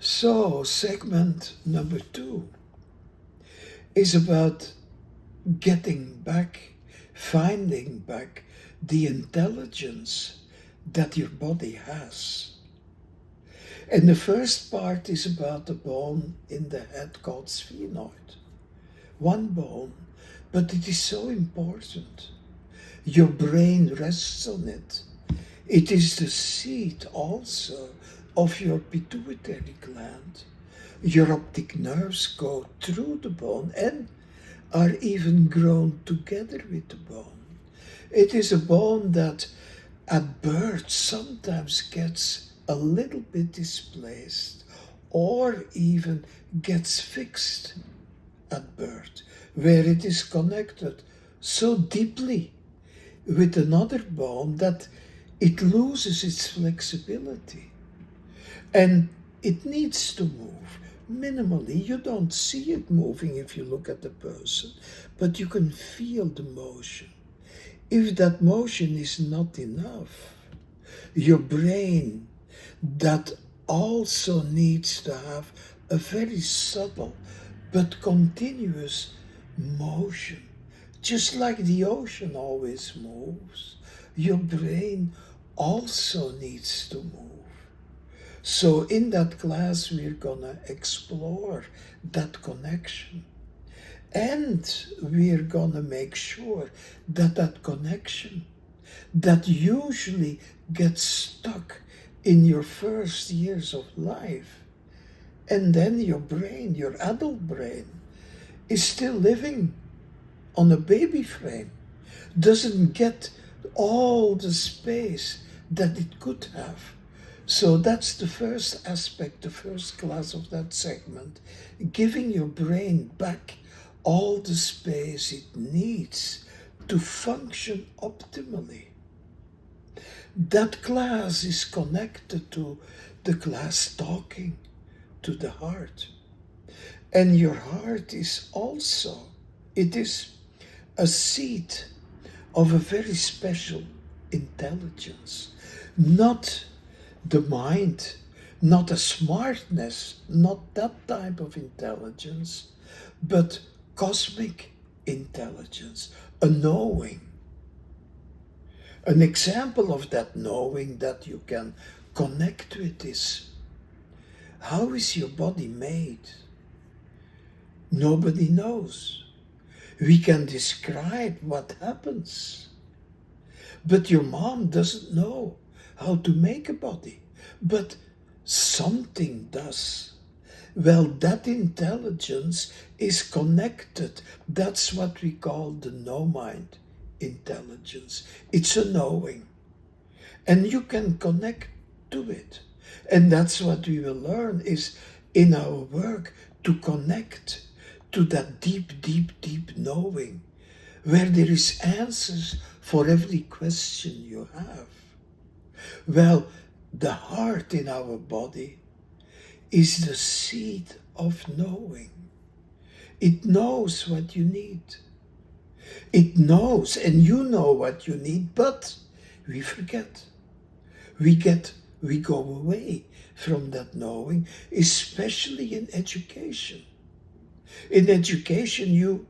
So, segment number 2 is about getting back, finding back the intelligence that your body has. And the first part is about the bone in the head called sphenoid. One bone, but it is so important. Your brain rests on it. It is the seat also of your pituitary gland. Your optic nerves go through the bone and are even grown together with the bone. It is a bone that at birth sometimes gets a little bit displaced or even gets fixed at birth, where it is connected so deeply with another bone that it loses its flexibility. And it needs to move minimally. You don't see it moving if you look at the person, but you can feel the motion. If that motion is not enough, your brain that also needs to have a very subtle but continuous motion. Just like the ocean always moves, your brain also needs to move. So in that class, we're gonna explore that connection. And we're gonna make sure that that connection that usually gets stuck in your first years of life, and then your brain, your adult brain, is still living on a baby frame, doesn't get all the space that it could have. So that's the first aspect, the first class of that segment, giving your brain back all the space it needs to function optimally. That class is connected to the class talking to the heart. And your heart is also, it is a seat of a very special intelligence. Not the mind, not a smartness, not that type of intelligence, but cosmic intelligence, a knowing. An example of that knowing that you can connect with is, how is your body made? Nobody knows. We can describe what happens. But your mom doesn't know how to make a body. But something does. Well, that intelligence is connected. That's what we call the no-mind intelligence. It's a knowing. And you can connect to it. And that's what we will learn is in our work to connect to that deep, deep, deep knowing where there is answers for every question you have. Well, the heart in our body is the seat of knowing. It knows what you need. It knows, and you know what you need, but we forget. We go away from that knowing, especially in education. In education,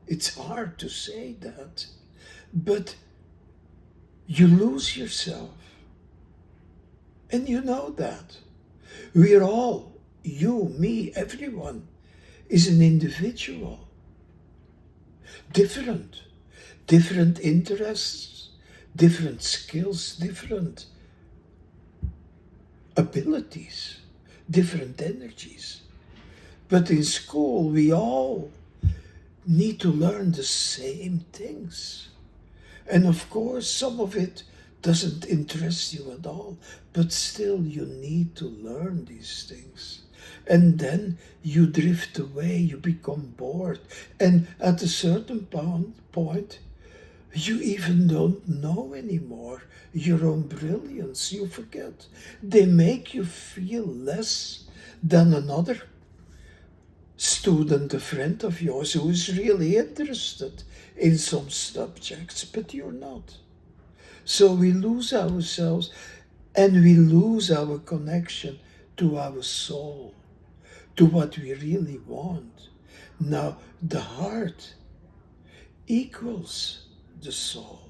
it's hard to say that, but you lose yourself. And you know that. We're all, you, me, everyone, is an individual. Different interests, different skills, different abilities, different energies. But in school, we all need to learn the same things. And of course, some of it doesn't interest you at all, but still you need to learn these things. And then you drift away, you become bored. And at a certain point, you even don't know anymore your own brilliance. You forget. They make you feel less than another student, a friend of yours who is really interested in some subjects, but you're not. So we lose ourselves and we lose our connection to our soul, to what we really want. Now, the heart equals the soul,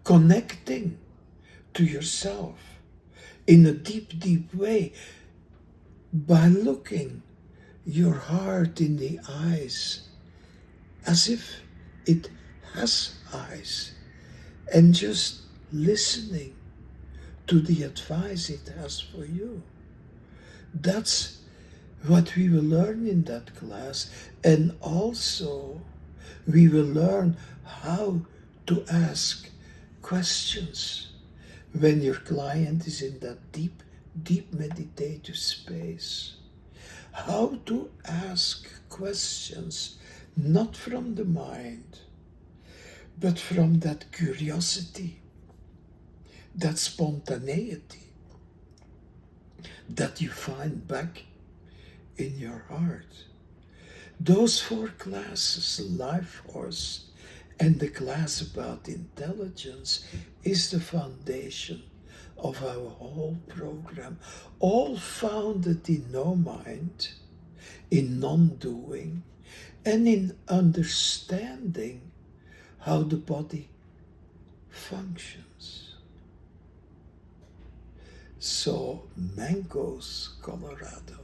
connecting to yourself in a deep, deep way by looking your heart in the eyes as if it has eyes, and just listening to the advice it has for you. That's what we will learn in that class. And also we will learn how to ask questions when your client is in that deep, deep meditative space. How to ask questions not from the mind, but from that curiosity, that spontaneity that you find back in your heart. Those 4 classes, Life Force and the class about intelligence, is the foundation of our whole program, all founded in no mind, in non-doing, and in understanding how the body functions. So, Mancos, Colorado.